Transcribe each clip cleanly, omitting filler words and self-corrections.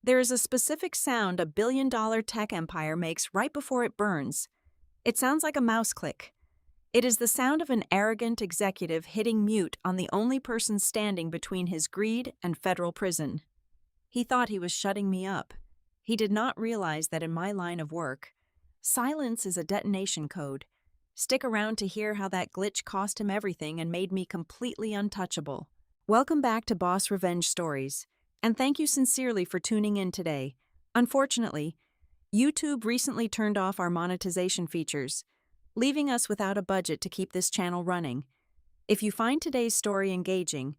There is a specific sound a billion-dollar tech empire makes right before it burns. It sounds like a mouse click. It is the sound of an arrogant executive hitting mute on the only person standing between his greed and federal prison. He thought he was shutting me up. He did not realize that in my line of work, silence is a detonation code. Stick around to hear how that glitch cost him everything and made me completely untouchable. Welcome back to Boss Revenge Stories, and thank you sincerely for tuning in today. Unfortunately, YouTube recently turned off our monetization features, leaving us without a budget to keep this channel running. If you find today's story engaging,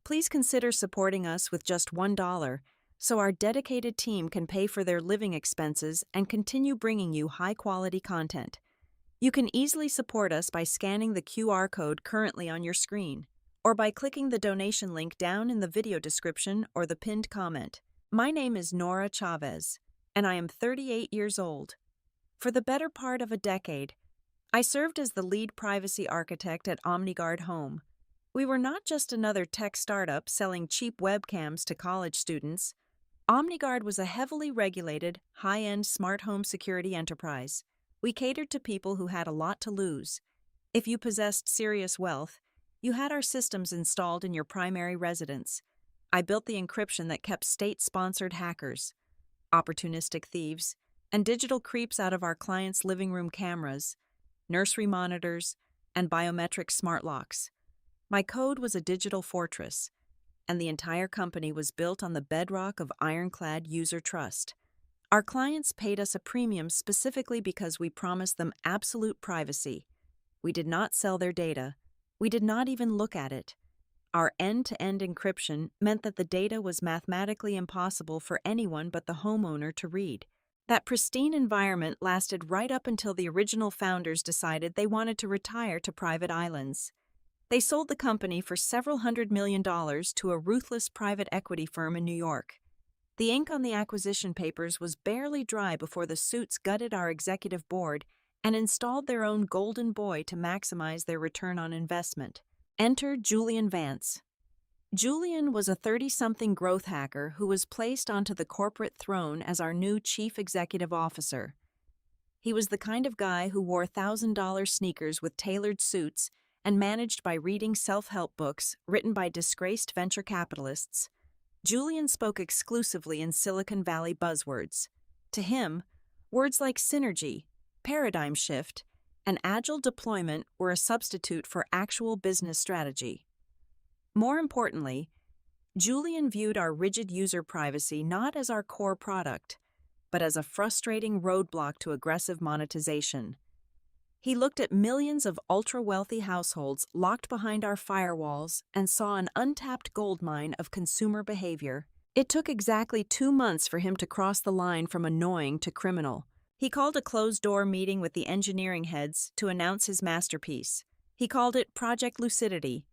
please consider supporting us with just $1 so our dedicated team can pay for their living expenses and continue bringing you high-quality content. You can easily support us by scanning the QR code currently on your screen, or by clicking the donation link down in the video description or the pinned comment. My name is Nora Chavez, and I am 38 years old. For the better part of a decade, I served as the lead privacy architect at OmniGuard Home. We were not just another tech startup selling cheap webcams to college students. OmniGuard was a heavily regulated, high-end smart home security enterprise. We catered to people who had a lot to lose. If you possessed serious wealth, you had our systems installed in your primary residence. I built the encryption that kept state-sponsored hackers, opportunistic thieves, and digital creeps out of our clients' living room cameras, nursery monitors, and biometric smart locks. My code was a digital fortress, and the entire company was built on the bedrock of ironclad user trust. Our clients paid us a premium specifically because we promised them absolute privacy. We did not sell their data. We did not even look at it. Our end-to-end encryption meant that the data was mathematically impossible for anyone but the homeowner to read. That pristine environment lasted right up until the original founders decided they wanted to retire to private islands. They sold the company for several $100 million to a ruthless private equity firm in New York. The ink on the acquisition papers was barely dry before the suits gutted our executive board and installed their own golden boy to maximize their return on investment. Enter Julian Vance. Julian was a 30-something growth hacker who was placed onto the corporate throne as our new chief executive officer. He was the kind of guy who wore $1,000 sneakers with tailored suits and managed by reading self-help books written by disgraced venture capitalists. Julian spoke exclusively in Silicon Valley buzzwords. To him, words like synergy, paradigm shift, and agile deployment were a substitute for actual business strategy. More importantly, Julian viewed our rigid user privacy not as our core product, but as a frustrating roadblock to aggressive monetization. He looked at millions of ultra-wealthy households locked behind our firewalls and saw an untapped goldmine of consumer behavior. It took exactly 2 months for him to cross the line from annoying to criminal. He called a closed-door meeting with the engineering heads to announce his masterpiece. He called it Project Lucidity.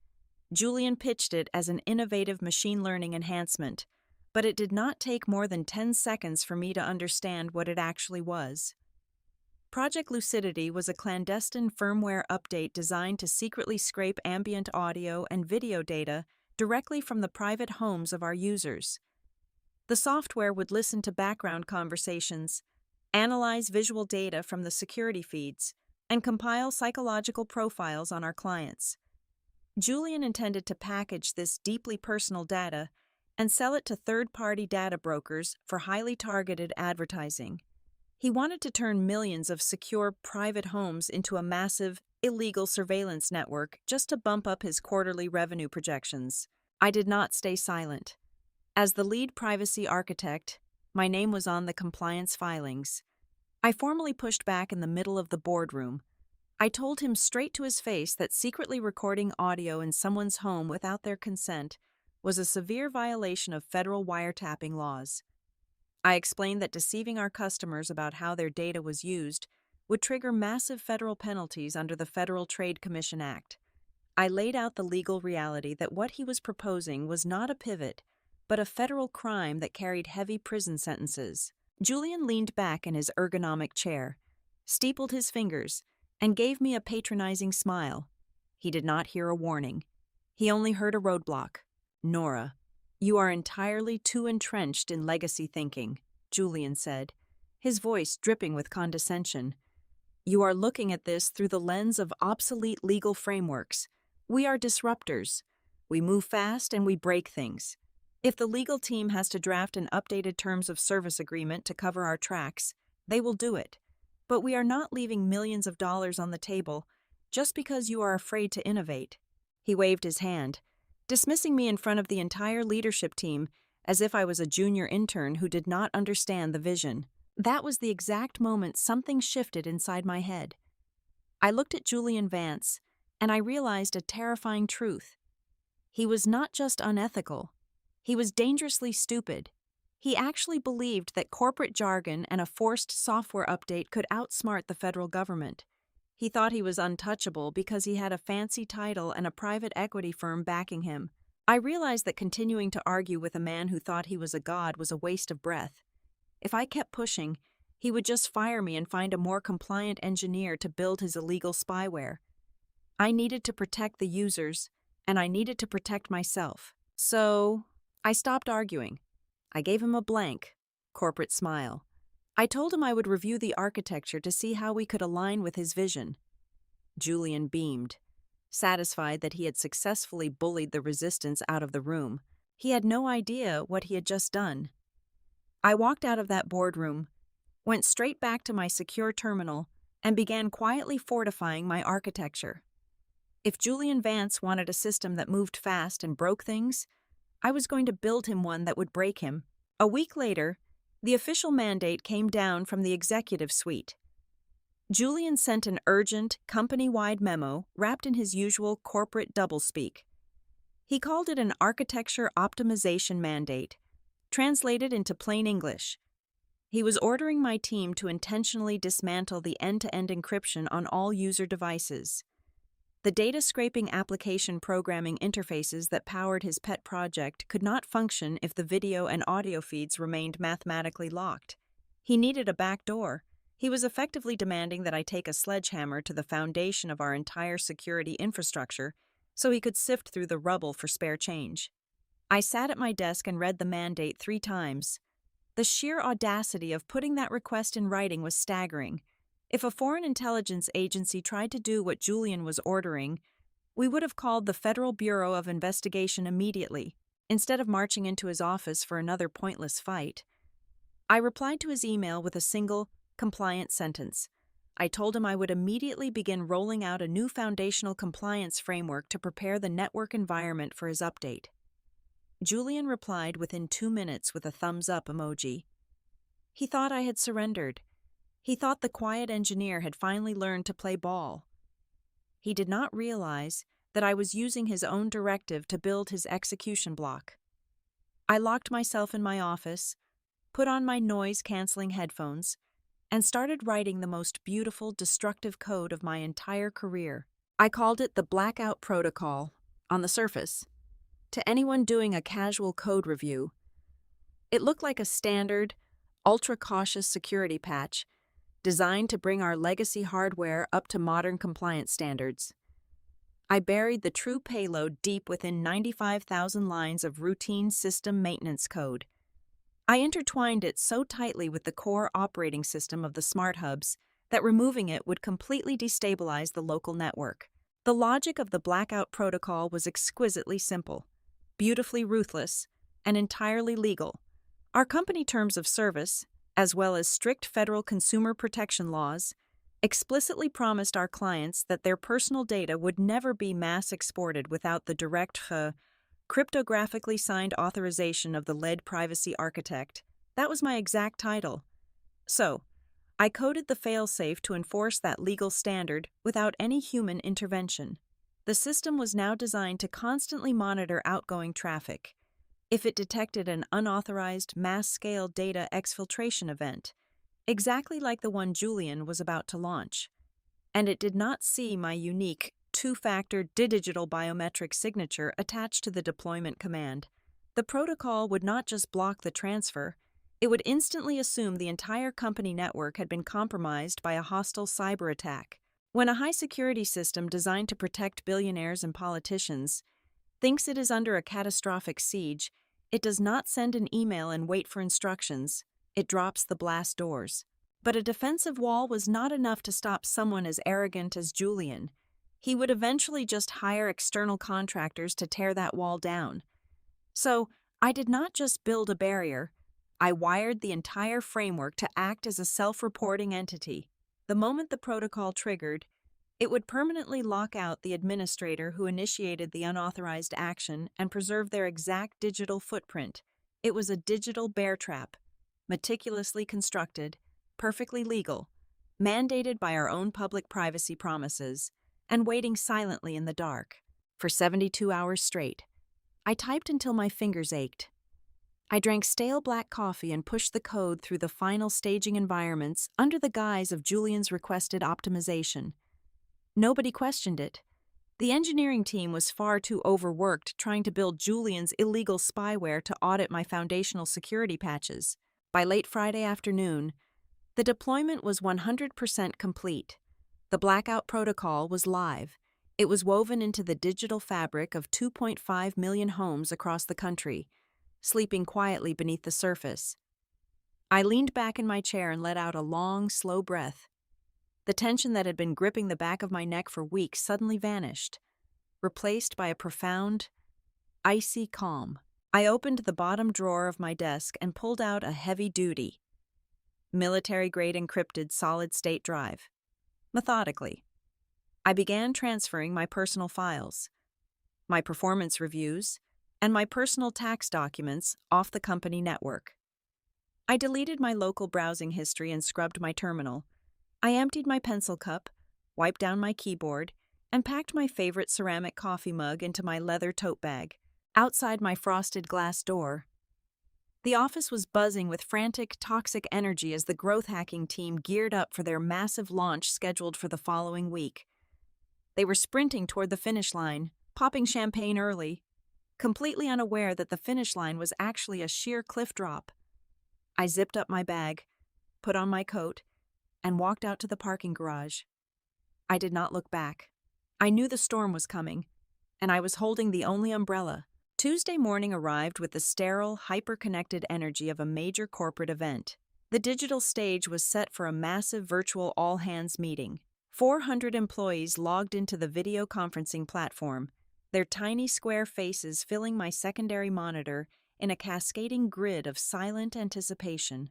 Julian pitched it as an innovative machine learning enhancement, but it did not take more than 10 seconds for me to understand what it actually was. Project Lucidity was a clandestine firmware update designed to secretly scrape ambient audio and video data directly from the private homes of our users. The software would listen to background conversations, analyze visual data from the security feeds, and compile psychological profiles on our clients. Julian intended to package this deeply personal data and sell it to third-party data brokers for highly targeted advertising. He wanted to turn millions of secure private homes into a massive, illegal surveillance network just to bump up his quarterly revenue projections. I did not stay silent. As the lead privacy architect, my name was on the compliance filings. I formally pushed back in the middle of the boardroom. I told him straight to his face that secretly recording audio in someone's home without their consent was a severe violation of federal wiretapping laws. I explained that deceiving our customers about how their data was used would trigger massive federal penalties under the Federal Trade Commission Act. I laid out the legal reality that what he was proposing was not a pivot, but a federal crime that carried heavy prison sentences. Julian leaned back in his ergonomic chair, steepled his fingers, and gave me a patronizing smile. He did not hear a warning. He only heard a roadblock. Nora. "You are entirely too entrenched in legacy thinking," Julian said, his voice dripping with condescension. "You are looking at this through the lens of obsolete legal frameworks. We are disruptors. We move fast and we break things. If the legal team has to draft an updated terms of service agreement to cover our tracks, they will do it. But we are not leaving millions of dollars on the table just because you are afraid to innovate." He waved his hand, dismissing me in front of the entire leadership team as if I was a junior intern who did not understand the vision. That was the exact moment something shifted inside my head. I looked at Julian Vance, and I realized a terrifying truth. He was not just unethical. He was dangerously stupid. He actually believed that corporate jargon and a forced software update could outsmart the federal government. He thought he was untouchable because he had a fancy title and a private equity firm backing him. I realized that continuing to argue with a man who thought he was a god was a waste of breath. If I kept pushing, he would just fire me and find a more compliant engineer to build his illegal spyware. I needed to protect the users, and I needed to protect myself. So, I stopped arguing. I gave him a blank, corporate smile. I told him I would review the architecture to see how we could align with his vision. Julian beamed, satisfied that he had successfully bullied the resistance out of the room. He had no idea what he had just done. I walked out of that boardroom, went straight back to my secure terminal, and began quietly fortifying my architecture. If Julian Vance wanted a system that moved fast and broke things, I was going to build him one that would break him. A week later, the official mandate came down from the executive suite. Julian sent an urgent, company-wide memo wrapped in his usual corporate doublespeak. He called it an architecture optimization mandate, translated into plain English. He was ordering my team to intentionally dismantle the end-to-end encryption on all user devices. The data-scraping application programming interfaces that powered his pet project could not function if the video and audio feeds remained mathematically locked. He needed a backdoor. He was effectively demanding that I take a sledgehammer to the foundation of our entire security infrastructure so he could sift through the rubble for spare change. I sat at my desk and read the mandate 3 times. The sheer audacity of putting that request in writing was staggering. If a foreign intelligence agency tried to do what Julian was ordering, we would have called the Federal Bureau of Investigation immediately, instead of marching into his office for another pointless fight. I replied to his email with a single, compliant sentence. I told him I would immediately begin rolling out a new foundational compliance framework to prepare the network environment for his update. Julian replied within 2 minutes with a thumbs-up emoji. He thought I had surrendered. He thought the quiet engineer had finally learned to play ball. He did not realize that I was using his own directive to build his execution block. I locked myself in my office, put on my noise-canceling headphones, and started writing the most beautiful, destructive code of my entire career. I called it the Blackout Protocol, on the surface. To anyone doing a casual code review, it looked like a standard, ultra-cautious security patch designed to bring our legacy hardware up to modern compliance standards. I buried the true payload deep within 95,000 lines of routine system maintenance code. I intertwined it so tightly with the core operating system of the smart hubs that removing it would completely destabilize the local network. The logic of the Blackout Protocol was exquisitely simple, beautifully ruthless, and entirely legal. Our company terms of service, as well as strict federal consumer protection laws, explicitly promised our clients that their personal data would never be mass exported without the direct, cryptographically signed authorization of the lead privacy architect. That was my exact title. So, I coded the failsafe to enforce that legal standard without any human intervention. The system was now designed to constantly monitor outgoing traffic. If it detected an unauthorized mass-scale data exfiltration event, exactly like the one Julian was about to launch, and it did not see my unique two-factor digital biometric signature attached to the deployment command, the protocol would not just block the transfer, it would instantly assume the entire company network had been compromised by a hostile cyber attack. When a high-security system designed to protect billionaires and politicians thinks it is under a catastrophic siege, It does not send an email and wait for instructions. It drops the blast doors. But a defensive wall was not enough to stop someone as arrogant as Julian. He would eventually just hire external contractors to tear that wall down. So, I did not just build a barrier, I wired the entire framework to act as a self-reporting entity. The moment the protocol triggered, it would permanently lock out the administrator who initiated the unauthorized action and preserve their exact digital footprint. It was a digital bear trap, meticulously constructed, perfectly legal, mandated by our own public privacy promises, and waiting silently in the dark. For 72 hours straight, I typed until my fingers ached. I drank stale black coffee and pushed the code through the final staging environments under the guise of Julian's requested optimization. Nobody questioned it. The engineering team was far too overworked trying to build Julian's illegal spyware to audit my foundational security patches. By late Friday afternoon, the deployment was 100% complete. The blackout protocol was live. It was woven into the digital fabric of 2.5 million homes across the country, sleeping quietly beneath the surface. I leaned back in my chair and let out a long, slow breath. The tension that had been gripping the back of my neck for weeks suddenly vanished, replaced by a profound, icy calm. I opened the bottom drawer of my desk and pulled out a heavy-duty, military-grade encrypted solid-state drive. Methodically, I began transferring my personal files, my performance reviews, and my personal tax documents off the company network. I deleted my local browsing history and scrubbed my terminal. I emptied my pencil cup, wiped down my keyboard, and packed my favorite ceramic coffee mug into my leather tote bag. Outside my frosted glass door, the office was buzzing with frantic, toxic energy as the growth hacking team geared up for their massive launch scheduled for the following week. They were sprinting toward the finish line, popping champagne early, completely unaware that the finish line was actually a sheer cliff drop. I zipped up my bag, put on my coat, and walked out to the parking garage. I did not look back. I knew the storm was coming, and I was holding the only umbrella. Tuesday morning arrived with the sterile, hyper-connected energy of a major corporate event. The digital stage was set for a massive virtual all-hands meeting. 400 employees logged into the video conferencing platform, their tiny square faces filling my secondary monitor in a cascading grid of silent anticipation.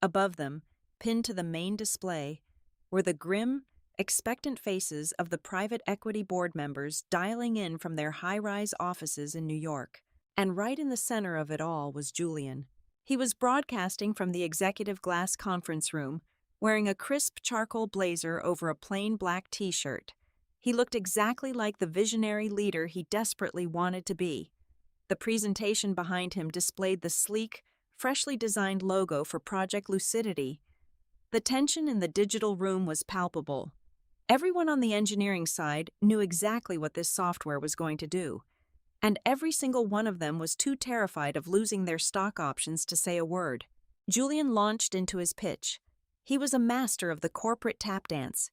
Above them, pinned to the main display, were the grim, expectant faces of the private equity board members dialing in from their high-rise offices in New York. And right in the center of it all was Julian. He was broadcasting from the executive glass conference room, wearing a crisp charcoal blazer over a plain black t-shirt. He looked exactly like the visionary leader he desperately wanted to be. The presentation behind him displayed the sleek, freshly designed logo for Project Lucidity. The tension in the digital room was palpable. Everyone on the engineering side knew exactly what this software was going to do, and every single one of them was too terrified of losing their stock options to say a word. Julian launched into his pitch. He was a master of the corporate tap dance,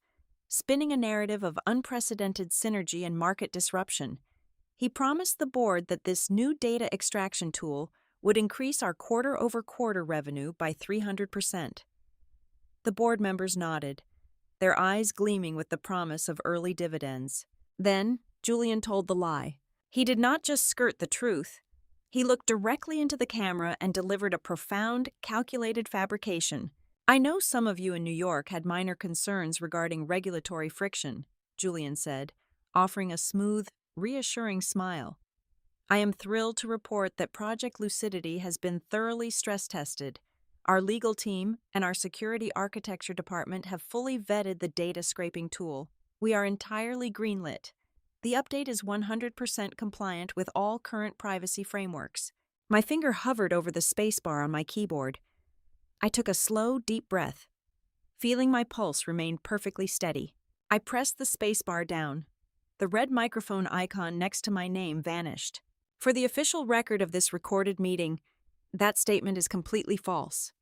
spinning a narrative of unprecedented synergy and market disruption. He promised the board that this new data extraction tool would increase our quarter-over-quarter revenue by 300%. The board members nodded, their eyes gleaming with the promise of early dividends. Then, Julian told the lie. He did not just skirt the truth. He looked directly into the camera and delivered a profound, calculated fabrication. "I know some of you in New York had minor concerns regarding regulatory friction," Julian said, offering a smooth, reassuring smile. "I am thrilled to report that Project Lucidity has been thoroughly stress-tested. Our legal team and our security architecture department have fully vetted the data scraping tool. We are entirely greenlit. The update is 100% compliant with all current privacy frameworks." My finger hovered over the spacebar on my keyboard. I took a slow, deep breath, feeling my pulse remain perfectly steady. I pressed the spacebar down. The red microphone icon next to my name vanished. "For the official record of this recorded meeting, that statement is completely false,"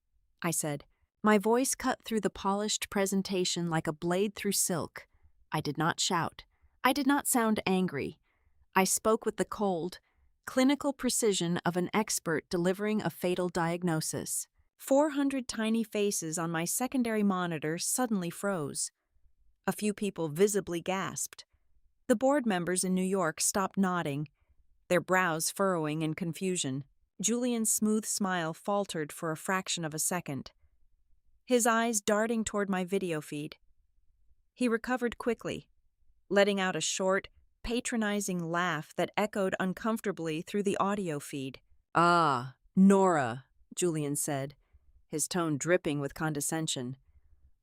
I said. My voice cut through the polished presentation like a blade through silk. I did not shout. I did not sound angry. I spoke with the cold, clinical precision of an expert delivering a fatal diagnosis. 400 tiny faces on my secondary monitor suddenly froze. A few people visibly gasped. The board members in New York stopped nodding, their brows furrowing in confusion. Julian's smooth smile faltered for a fraction of a second, his eyes darting toward my video feed. He recovered quickly, letting out a short, patronizing laugh that echoed uncomfortably through the audio feed. "Ah, Nora," Julian said, his tone dripping with condescension.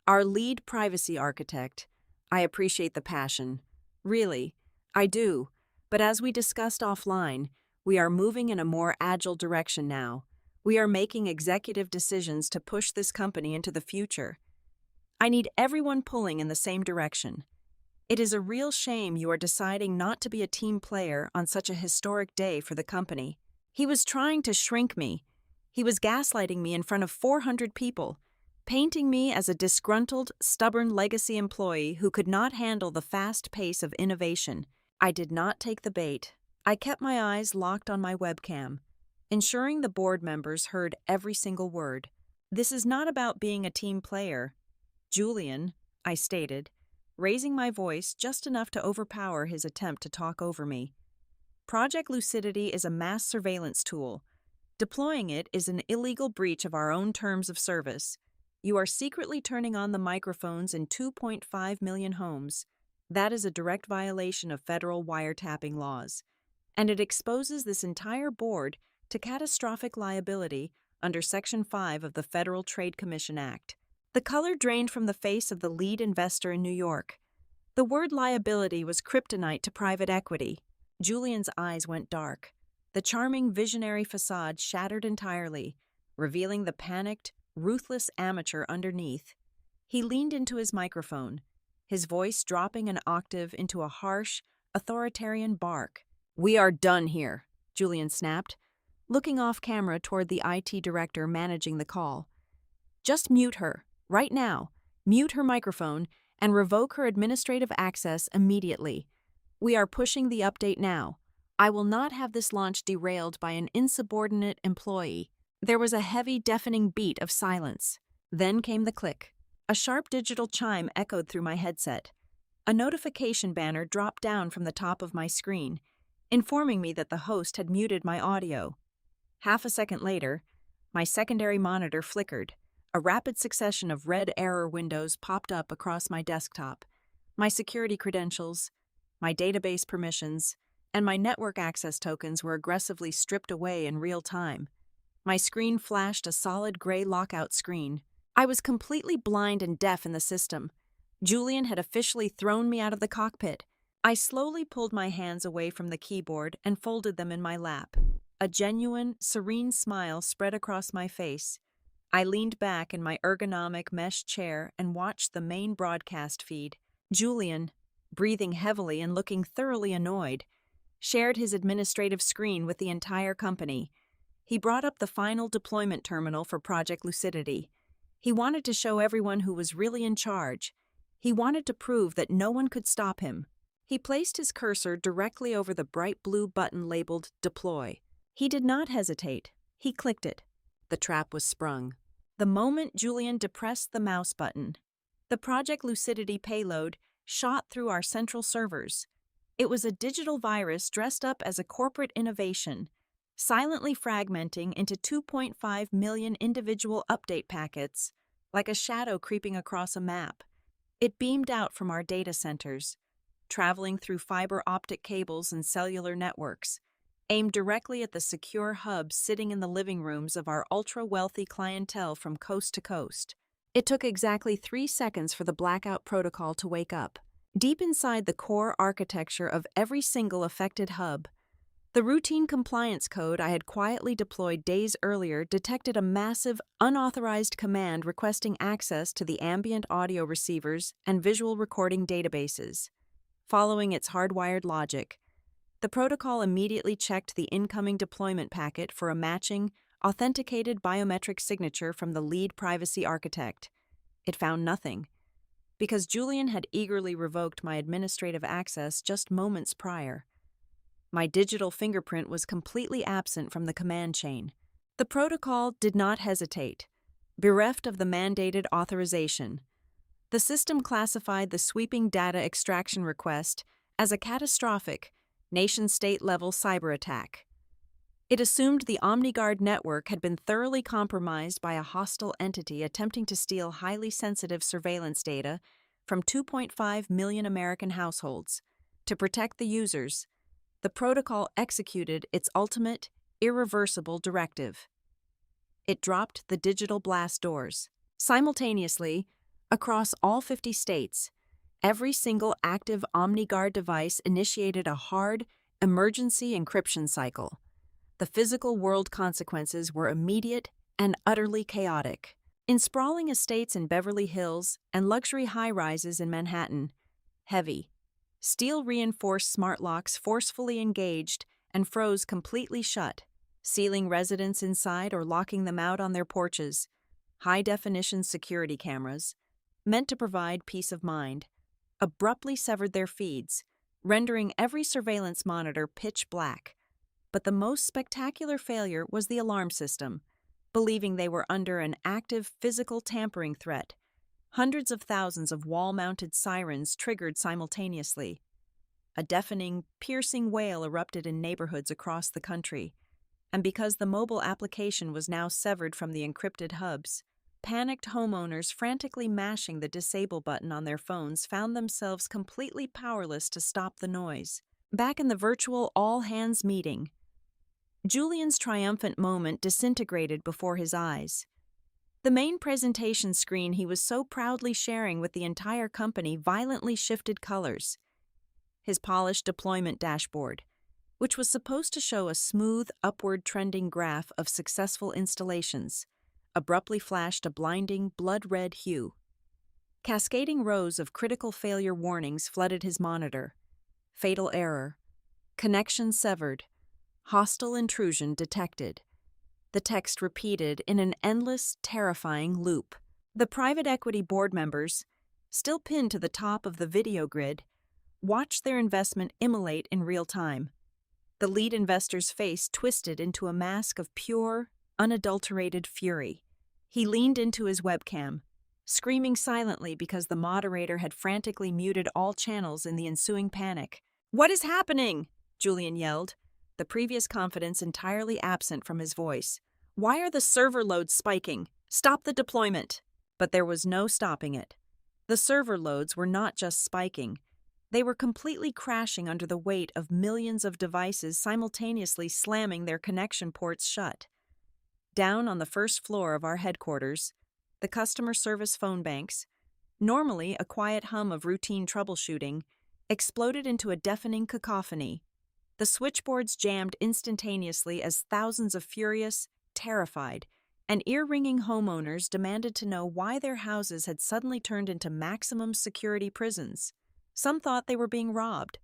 "Our lead privacy architect. I appreciate the passion. Really, I do. But as we discussed offline, we are moving in a more agile direction now. We are making executive decisions to push this company into the future. I need everyone pulling in the same direction. It is a real shame you are deciding not to be a team player on such a historic day for the company." He was trying to shrink me. He was gaslighting me in front of 400 people, painting me as a disgruntled, stubborn legacy employee who could not handle the fast pace of innovation. I did not take the bait. I kept my eyes locked on my webcam, ensuring the board members heard every single word. "This is not about being a team player, Julian," I stated, raising my voice just enough to overpower his attempt to talk over me. "Project Lucidity is a mass surveillance tool. Deploying it is an illegal breach of our own terms of service. You are secretly turning on the microphones in 2.5 million homes. That is a direct violation of federal wiretapping laws, and it exposes this entire board to catastrophic liability under Section 5 of the Federal Trade Commission Act." The color drained from the face of the lead investor in New York. The word liability was kryptonite to private equity. Julian's eyes went dark. The charming visionary facade shattered entirely, revealing the panicked, ruthless amateur underneath. He leaned into his microphone, his voice dropping an octave into a harsh, authoritarian bark. "We are done here," Julian snapped, looking off camera toward the IT director managing the call. "Just mute her, right now. Mute her microphone and revoke her administrative access immediately. We are pushing the update now. I will not have this launch derailed by an insubordinate employee." There was a heavy, deafening beat of silence. Then came the click. A sharp digital chime echoed through my headset. A notification banner dropped down from the top of my screen, informing me that the host had muted my audio. Half a second later, my secondary monitor flickered. A rapid succession of red error windows popped up across my desktop. My security credentials, my database permissions, and my network access tokens were aggressively stripped away in real time. My screen flashed a solid gray lockout screen. I was completely blind and deaf in the system. Julian had officially thrown me out of the cockpit. I slowly pulled my hands away from the keyboard and folded them in my lap. A genuine, serene smile spread across my face. I leaned back in my ergonomic mesh chair and watched the main broadcast feed. Julian, breathing heavily and looking thoroughly annoyed, shared his administrative screen with the entire company. He brought up the final deployment terminal for Project Lucidity. He wanted to show everyone who was really in charge. He wanted to prove that no one could stop him. He placed his cursor directly over the bright blue button labeled Deploy. He did not hesitate. He clicked it. The trap was sprung. The moment Julian depressed the mouse button, the Project Lucidity payload shot through our central servers. It was a digital virus dressed up as a corporate innovation, silently fragmenting into 2.5 million individual update packets, like a shadow creeping across a map. It beamed out from our data centers, traveling through fiber optic cables and cellular networks, aimed directly at the secure hubs sitting in the living rooms of our ultra-wealthy clientele from coast to coast. It took exactly 3 seconds for the blackout protocol to wake up. Deep inside the core architecture of every single affected hub, the routine compliance code I had quietly deployed days earlier detected a massive, unauthorized command requesting access to the ambient audio receivers and visual recording databases. Following its hardwired logic, the protocol immediately checked the incoming deployment packet for a matching, authenticated biometric signature from the lead privacy architect. It found nothing, because Julian had eagerly revoked my administrative access just moments prior. My digital fingerprint was completely absent from the command chain. The protocol did not hesitate, bereft of the mandated authorization. The system classified the sweeping data extraction request as a catastrophic, nation-state level cyber attack. It assumed the OmniGuard network had been thoroughly compromised by a hostile entity attempting to steal highly sensitive surveillance data from 2.5 million American households. To protect the users, the protocol executed its ultimate, irreversible directive. It dropped the digital blast doors. Simultaneously, across all 50 states, every single active OmniGuard device initiated a hard, emergency encryption cycle. The physical world consequences were immediate and utterly chaotic. In sprawling estates in Beverly Hills and luxury high-rises in Manhattan, heavy, steel-reinforced smart locks forcefully engaged and froze completely shut, sealing residents inside or locking them out on their porches. High-definition security cameras, meant to provide peace of mind, abruptly severed their feeds, rendering every surveillance monitor pitch black. But the most spectacular failure was the alarm system. Believing they were under an active physical tampering threat, hundreds of thousands of wall-mounted sirens triggered simultaneously. A deafening, piercing wail erupted in neighborhoods across the country, and because the mobile application was now severed from the encrypted hubs, panicked homeowners frantically mashing the disable button on their phones found themselves completely powerless to stop the noise. Back in the virtual all-hands meeting, Julian's triumphant moment disintegrated before his eyes. The main presentation screen he was so proudly sharing with the entire company violently shifted colors. His polished deployment dashboard, which was supposed to show a smooth, upward-trending graph of successful installations, abruptly flashed a blinding, blood-red hue. Cascading rows of critical failure warnings flooded his monitor. Fatal error. Connection severed. Hostile intrusion detected. The text repeated in an endless, terrifying loop. The private equity board members, still pinned to the top of the video grid, watched their investment immolate in real time. The lead investor's face twisted into a mask of pure, unadulterated fury. He leaned into his webcam, screaming silently because the moderator had frantically muted all channels in the ensuing panic. "What is happening?" Julian yelled, the previous confidence entirely absent from his voice. "Why are the server loads spiking? Stop the deployment!" But there was no stopping it. The server loads were not just spiking. They were completely crashing under the weight of millions of devices simultaneously slamming their connection ports shut. Down on the first floor of our headquarters, the customer service phone banks, normally a quiet hum of routine troubleshooting, exploded into a deafening cacophony. The switchboards jammed instantaneously as thousands of furious, terrified, and ear-ringing homeowners demanded to know why their houses had suddenly turned into maximum security prisons. Some thought they were being robbed.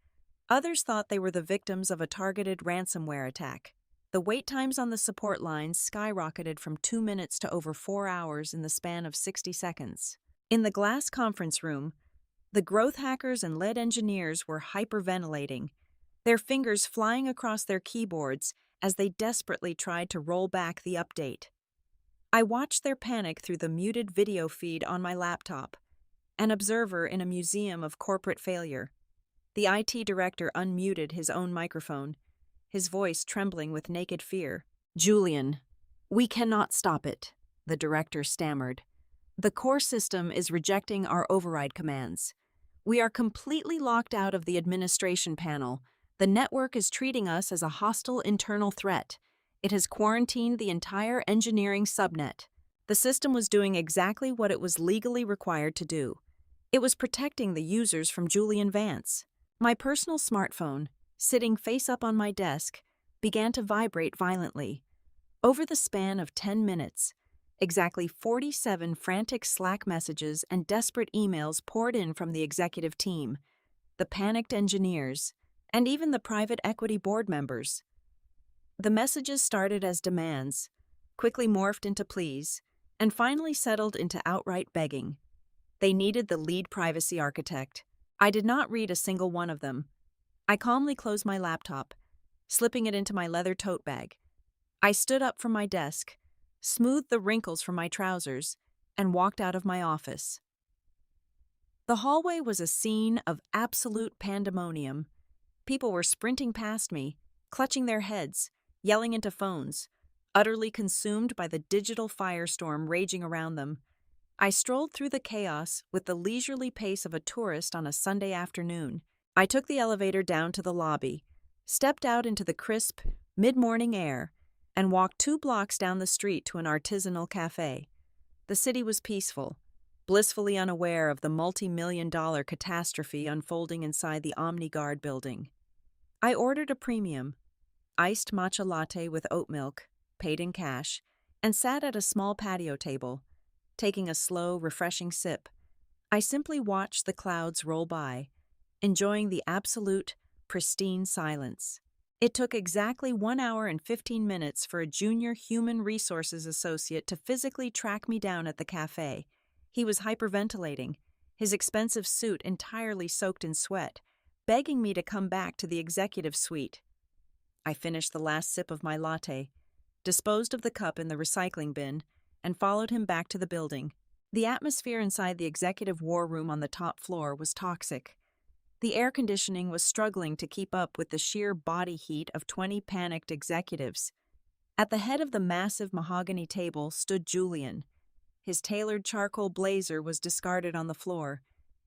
Others thought they were the victims of a targeted ransomware attack. The wait times on the support lines skyrocketed from 2 minutes to over 4 hours in the span of 60 seconds. In the glass conference room, the growth hackers and lead engineers were hyperventilating, their fingers flying across their keyboards as they desperately tried to roll back the update. I watched their panic through the muted video feed on my laptop, an observer in a museum of corporate failure. The IT director unmuted his own microphone, his voice trembling with naked fear. "Julian, we cannot stop it," the director stammered. "The core system is rejecting our override commands. We are completely locked out of the administration panel. The network is treating us as a hostile internal threat. It has quarantined the entire engineering subnet." The system was doing exactly what it was legally required to do. It was protecting the users from Julian Vance. My personal smartphone, sitting face up on my desk, began to vibrate violently. Over the span of 10 minutes, exactly 47 frantic Slack messages and desperate emails poured in from the executive team, the panicked engineers, and even the private equity board members. The messages started as demands, quickly morphed into pleas, and finally settled into outright begging. They needed the lead privacy architect. I did not read a single one of them. I calmly closed my laptop, slipping it into my leather tote bag. I stood up from my desk, smoothed the wrinkles from my trousers, and walked out of my office. The hallway was a scene of absolute pandemonium. People were sprinting past me, clutching their heads, yelling into phones, utterly consumed by the digital firestorm raging around them. I strolled through the chaos with the leisurely pace of a tourist on a Sunday afternoon. I took the elevator down to the lobby, stepped out into the crisp, mid-morning air, and walked 2 blocks down the street to an artisanal cafe. The city was peaceful, blissfully unaware of the multi-million-dollar catastrophe unfolding inside the OmniGuard building. I ordered a premium, iced matcha latte with oat milk, paid in cash, and sat at a small patio table, taking a slow, refreshing sip. I simply watched the clouds roll by, enjoying the absolute, pristine silence. It took exactly 1 hour and 15 minutes for a junior human resources associate to physically track me down at the cafe. He was hyperventilating, his expensive suit entirely soaked in sweat, begging me to come back to the executive suite. I finished the last sip of my latte, disposed of the cup in the recycling bin, and followed him back to the building. The atmosphere inside the executive war room on the top floor was toxic. The air conditioning was struggling to keep up with the sheer body heat of 20 panicked executives. At the head of the massive mahogany table stood Julian. His tailored charcoal blazer was discarded on the floor.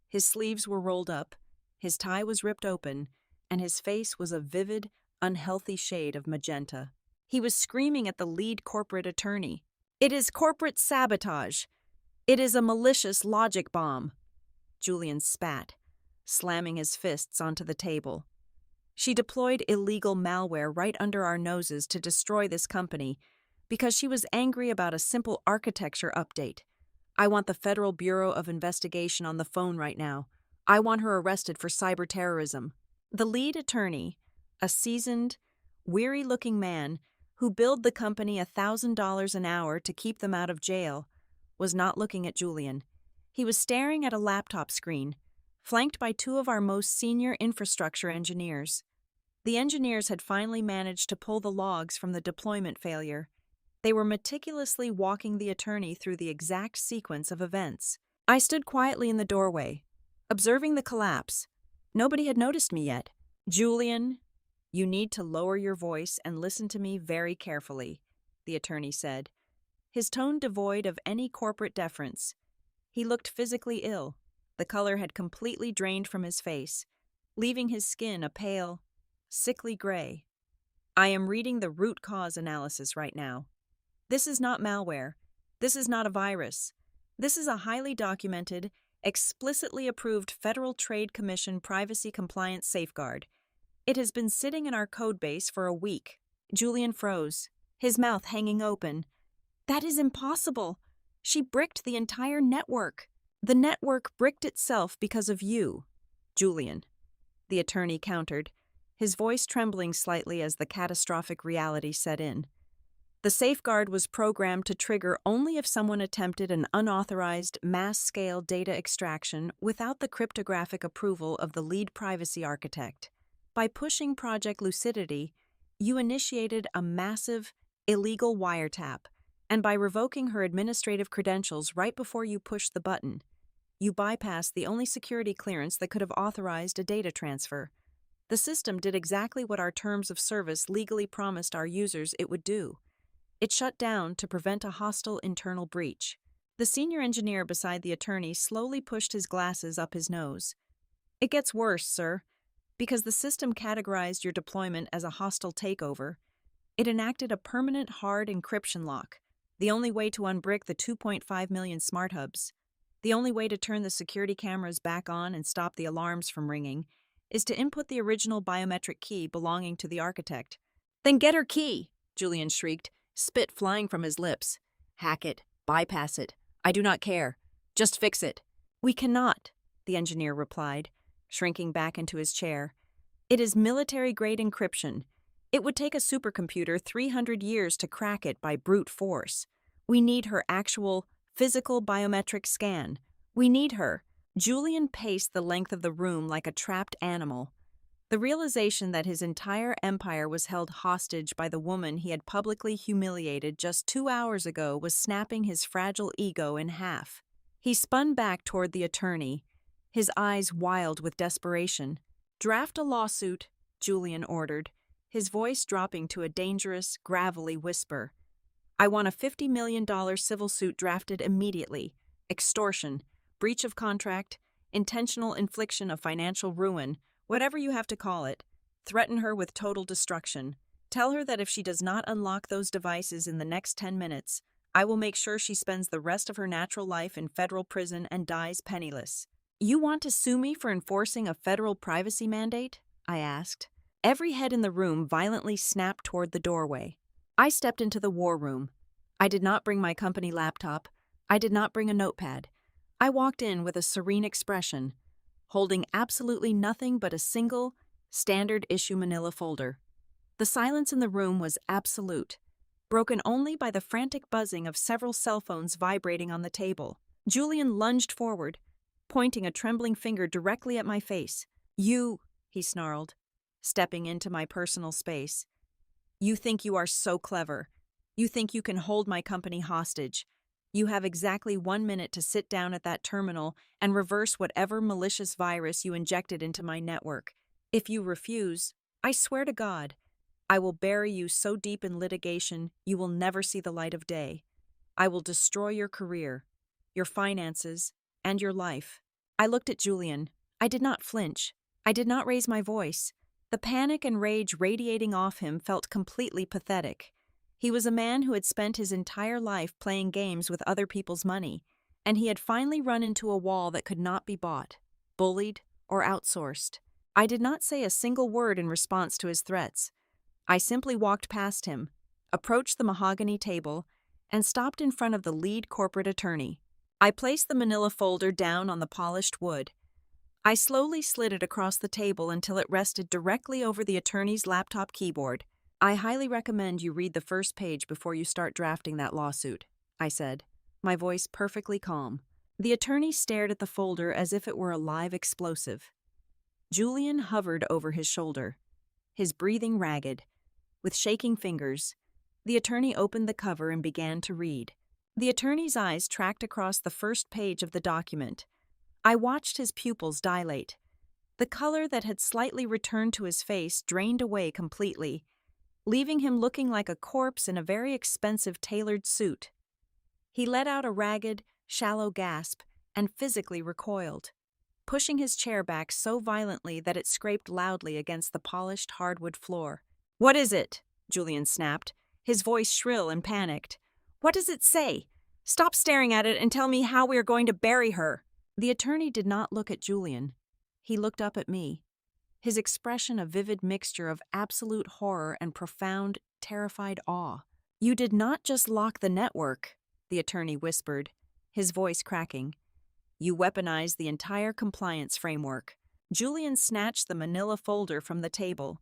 His sleeves were rolled up, his tie was ripped open, and his face was a vivid, unhealthy shade of magenta. He was screaming at the lead corporate attorney. "It is corporate sabotage. It is a malicious logic bomb." Julian spat, slamming his fists onto the table. "She deployed illegal malware right under our noses to destroy this company because she was angry about a simple architecture update. I want the Federal Bureau of Investigation on the phone right now. I want her arrested for cyber terrorism." The lead attorney, a seasoned, weary-looking man who billed the company $1,000 an hour to keep them out of jail, was not looking at Julian. He was staring at a laptop screen, flanked by 2 of our most senior infrastructure engineers. The engineers had finally managed to pull the logs from the deployment failure. They were meticulously walking the attorney through the exact sequence of events. I stood quietly in the doorway, observing the collapse. Nobody had noticed me yet. "Julian, you need to lower your voice and listen to me very carefully," the attorney said, his tone devoid of any corporate deference. He looked physically ill. The color had completely drained from his face, leaving his skin a pale, sickly gray. "I am reading the root cause analysis right now. This is not malware. This is not a virus. This is a highly documented, explicitly approved Federal Trade Commission privacy compliance safeguard. It has been sitting in our codebase for a week." Julian froze, his mouth hanging open. "That is impossible. She bricked the entire network." "The network bricked itself because of you, Julian," the attorney countered, his voice trembling slightly as the catastrophic reality set in. "The safeguard was programmed to trigger only if someone attempted an unauthorized, mass-scale data extraction without the cryptographic approval of the lead privacy architect. By pushing Project Lucidity, you initiated a massive, illegal wiretap, and by revoking her administrative credentials right before you pushed the button, you bypassed the only security clearance that could have authorized a data transfer. The system did exactly what our terms of service legally promised our users it would do. It shut down to prevent a hostile internal breach." The senior engineer beside the attorney slowly pushed his glasses up his nose. "It gets worse, sir. Because the system categorized your deployment as a hostile takeover, it enacted a permanent hard encryption lock, the only way to unbrick the 2.5 million smart hubs. The only way to turn the security cameras back on and stop the alarms from ringing is to input the original biometric key belonging to the architect." "Then get her key," Julian shrieked, spit flying from his lips. "Hack it, bypass it. I do not care. Just fix it." "We cannot," the engineer replied, shrinking back into his chair. "It is military-grade encryption. It would take a supercomputer 300 years to crack it by brute force. We need her actual, physical biometric scan. We need her." Julian paced the length of the room like a trapped animal. The realization that his entire empire was held hostage by the woman he had publicly humiliated just 2 hours ago was snapping his fragile ego in half. He spun back toward the attorney, his eyes wild with desperation. "Draft a lawsuit," Julian ordered, his voice dropping to a dangerous, gravelly whisper. "I want a $50 million civil suit drafted immediately. Extortion, breach of contract, intentional infliction of financial ruin, whatever you have to call it. Threaten her with total destruction. Tell her that if she does not unlock those devices in the next 10 minutes, I will make sure she spends the rest of her natural life in federal prison and dies penniless." "You want to sue me for enforcing a federal privacy mandate?" I asked. Every head in the room violently snapped toward the doorway. I stepped into the war room. I did not bring my company laptop. I did not bring a notepad. I walked in with a serene expression, holding absolutely nothing but a single, standard-issue manila folder. The silence in the room was absolute, broken only by the frantic buzzing of several cell phones vibrating on the table. Julian lunged forward, pointing a trembling finger directly at my face. "You," he snarled, stepping into my personal space. "You think you are so clever. You think you can hold my company hostage. You have exactly 1 minute to sit down at that terminal and reverse whatever malicious virus you injected into my network. If you refuse, I swear to God, I will bury you so deep in litigation you will never see the light of day. I will destroy your career, your finances, and your life." I looked at Julian. I did not flinch. I did not raise my voice. The panic and rage radiating off him felt completely pathetic. He was a man who had spent his entire life playing games with other people's money, and he had finally run into a wall that could not be bought, bullied, or outsourced. I did not say a single word in response to his threats. I simply walked past him, approached the mahogany table, and stopped in front of the lead corporate attorney. I placed the manila folder down on the polished wood. I slowly slid it across the table until it rested directly over the attorney's laptop keyboard. "I highly recommend you read the first page before you start drafting that lawsuit," I said, my voice perfectly calm. The attorney stared at the folder as if it were a live explosive. Julian hovered over his shoulder, his breathing ragged. With shaking fingers, the attorney opened the cover and began to read. The attorney's eyes tracked across the first page of the document. I watched his pupils dilate. The color that had slightly returned to his face drained away completely, leaving him looking like a corpse in a very expensive tailored suit. He let out a ragged, shallow gasp and physically recoiled, pushing his chair back so violently that it scraped loudly against the polished hardwood floor. "What is it?" Julian snapped, his voice shrill and panicked. "What does it say? Stop staring at it and tell me how we are going to bury her." The attorney did not look at Julian. He looked up at me, his expression a vivid mixture of absolute horror and profound, terrified awe. "You did not just lock the network," the attorney whispered, his voice cracking. "You weaponized the entire compliance framework." Julian snatched the manila folder from the table.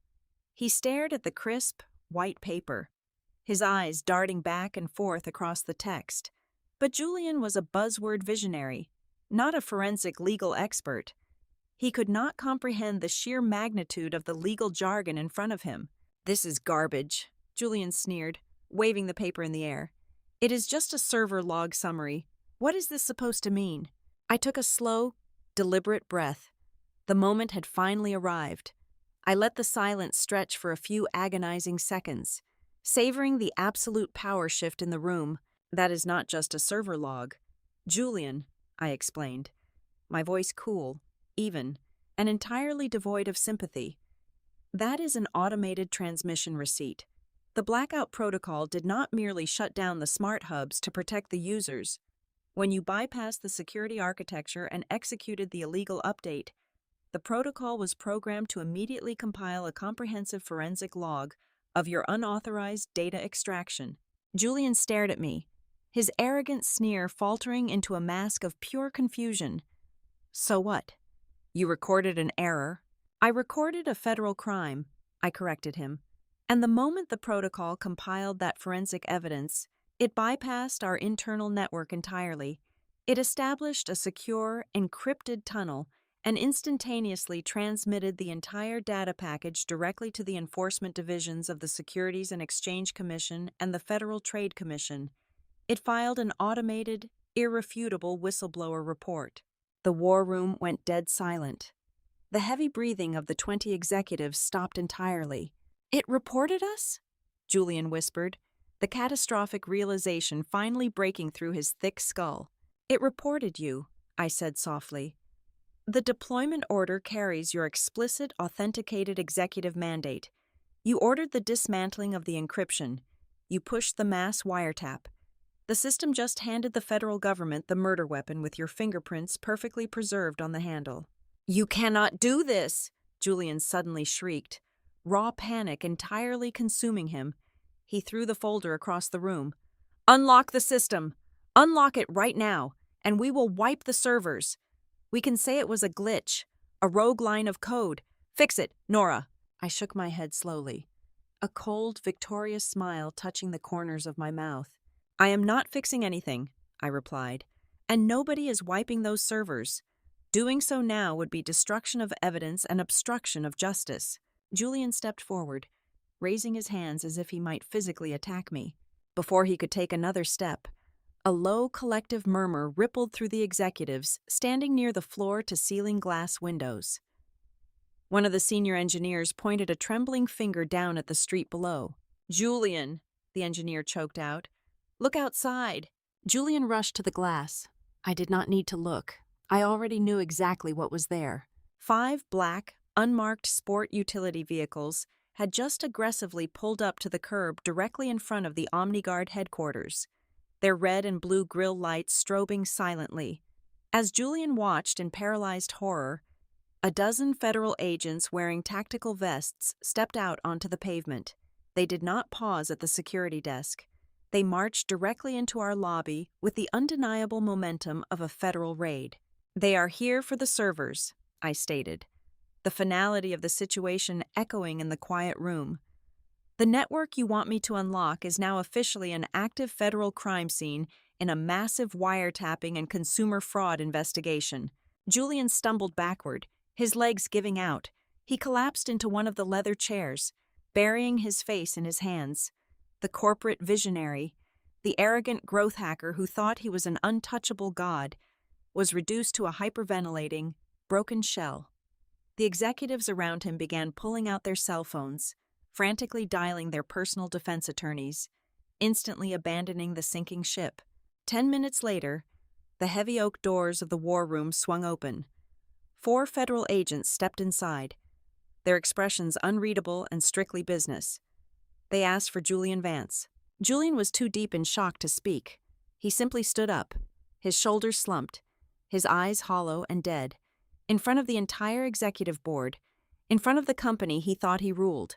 He stared at the crisp, white paper, his eyes darting back and forth across the text. But Julian was a buzzword visionary, not a forensic legal expert. He could not comprehend the sheer magnitude of the legal jargon in front of him. "This is garbage," Julian sneered, waving the paper in the air. "It is just a server log summary. What is this supposed to mean?" I took a slow, deliberate breath. The moment had finally arrived. I let the silence stretch for a few agonizing seconds, savoring the absolute power shift in the room. "That is not just a server log, Julian," I explained, my voice cool, even, and entirely devoid of sympathy. "That is an automated transmission receipt. The blackout protocol did not merely shut down the smart hubs to protect the users. When you bypassed the security architecture and executed the illegal update, the protocol was programmed to immediately compile a comprehensive forensic log of your unauthorized data extraction." Julian stared at me, his arrogant sneer faltering into a mask of pure confusion. "So what? You recorded an error?" "I recorded a federal crime," I corrected him. "And the moment the protocol compiled that forensic evidence, it bypassed our internal network entirely. It established a secure, encrypted tunnel and instantaneously transmitted the entire data package directly to the enforcement divisions of the Securities and Exchange Commission and the Federal Trade Commission. It filed an automated, irrefutable whistleblower report. The war room went dead silent. The heavy breathing of the 20 executives stopped entirely. "It reported us?" Julian whispered, the catastrophic realization finally breaking through his thick skull. "It reported you," I said softly. "The deployment order carries your explicit, authenticated executive mandate. You ordered the dismantling of the encryption. You pushed the mass wiretap. The system just handed the federal government the murder weapon with your fingerprints perfectly preserved on the handle." "You cannot do this!" Julian suddenly shrieked, raw panic entirely consuming him. He threw the folder across the room. "Unlock the system! Unlock it right now, and we will wipe the servers. We can say it was a glitch, a rogue line of code. Fix it, Nora." I shook my head slowly, a cold, victorious smile touching the corners of my mouth. "I am not fixing anything," I replied, "and nobody is wiping those servers. Doing so now would be destruction of evidence and obstruction of justice." Julian stepped forward, raising his hands as if he might physically attack me. Before he could take another step, a low collective murmur rippled through the executives standing near the floor-to-ceiling glass windows. One of the senior engineers pointed a trembling finger down at the street below. "Julian," the engineer choked out, "look outside." Julian rushed to the glass. I did not need to look. I already knew exactly what was there. 5 black, unmarked sport utility vehicles had just aggressively pulled up to the curb directly in front of the OmniGuard headquarters, their red and blue grille lights strobing silently. As Julian watched in paralyzed horror, a dozen federal agents wearing tactical vests stepped out onto the pavement. They did not pause at the security desk. They marched directly into our lobby with the undeniable momentum of a federal raid. "They are here for the servers," I stated, the finality of the situation echoing in the quiet room. "The network you want me to unlock is now officially an active federal crime scene in a massive wiretapping and consumer fraud investigation." Julian stumbled backward, his legs giving out. He collapsed into one of the leather chairs, burying his face in his hands. The corporate visionary, the arrogant growth hacker who thought he was an untouchable god, was reduced to a hyperventilating, broken shell. The executives around him began pulling out their cell phones, frantically dialing their personal defense attorneys, instantly abandoning the sinking ship. 10 minutes later, the heavy oak doors of the war room swung open. 4 federal agents stepped inside, their expressions unreadable and strictly business. They asked for Julian Vance. Julian was too deep in shock to speak. He simply stood up, his shoulders slumped, his eyes hollow and dead, in front of the entire executive board, in front of the company he thought he ruled.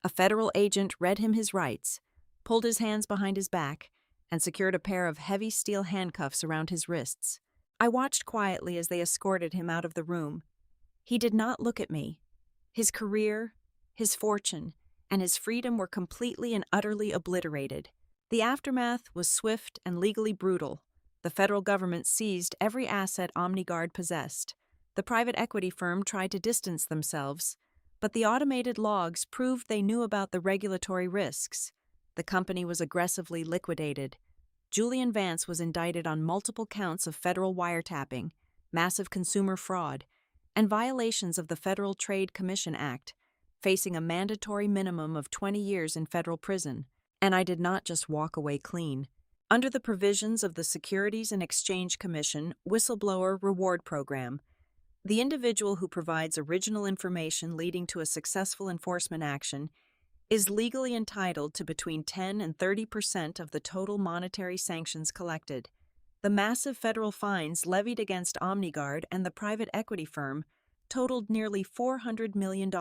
A federal agent read him his rights, pulled his hands behind his back, and secured a pair of heavy steel handcuffs around his wrists. I watched quietly as they escorted him out of the room. He did not look at me. His career, his fortune, and his freedom were completely and utterly obliterated. The aftermath was swift and legally brutal. The federal government seized every asset OmniGuard possessed. The private equity firm tried to distance themselves, but the automated logs proved they knew about the regulatory risks. The company was aggressively liquidated. Julian Vance was indicted on multiple counts of federal wiretapping, massive consumer fraud, and violations of the Federal Trade Commission Act, facing a mandatory minimum of 20 years in federal prison. And I did not just walk away clean. Under the provisions of the Securities and Exchange Commission Whistleblower Reward Program, the individual who provides original information leading to a successful enforcement action is legally entitled to between 10 and 30% of the total monetary sanctions collected. The massive federal fines levied against OmniGuard and the private equity firm totaled nearly $400 million.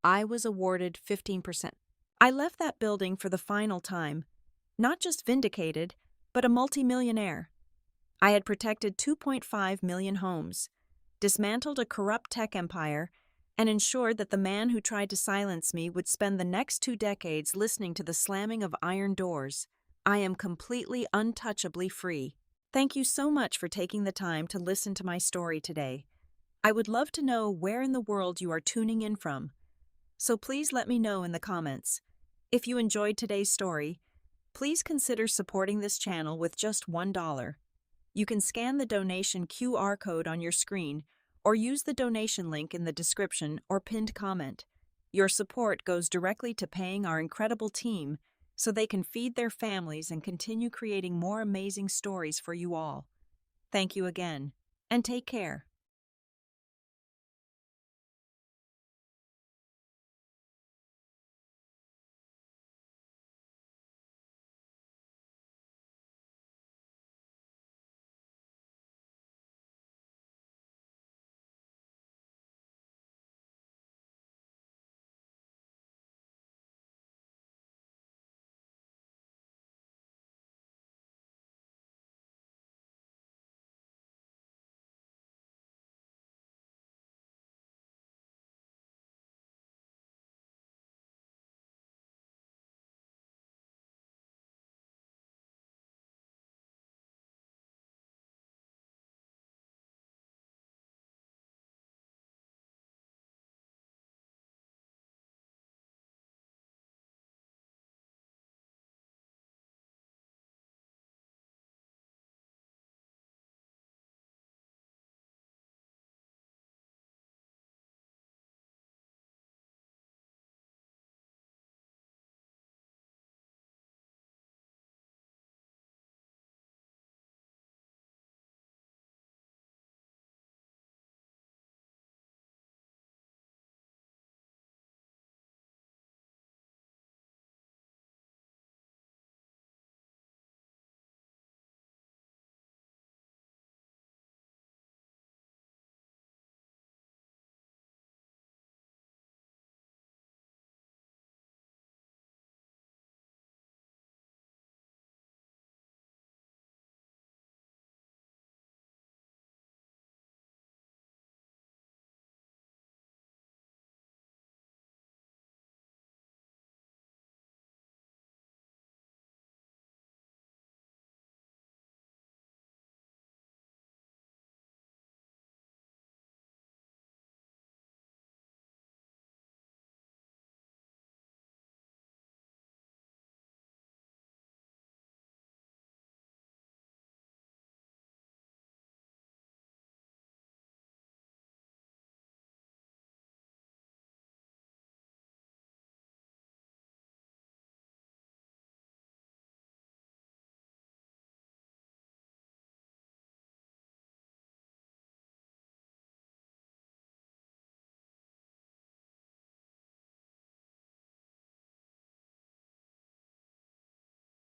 I was awarded 15%. I left that building for the final time, not just vindicated, but a multimillionaire. I had protected 2.5 million homes, dismantled a corrupt tech empire, and ensured that the man who tried to silence me would spend the next 2 decades listening to the slamming of iron doors. I am completely untouchably free. Thank you so much for taking the time to listen to my story today. I would love to know where in the world you are tuning in from, so please let me know in the comments. If you enjoyed today's story, please consider supporting this channel with just $1. You can scan the donation QR code on your screen or use the donation link in the description or pinned comment. Your support goes directly to paying our incredible team so they can feed their families and continue creating more amazing stories for you all. Thank you again, and take care.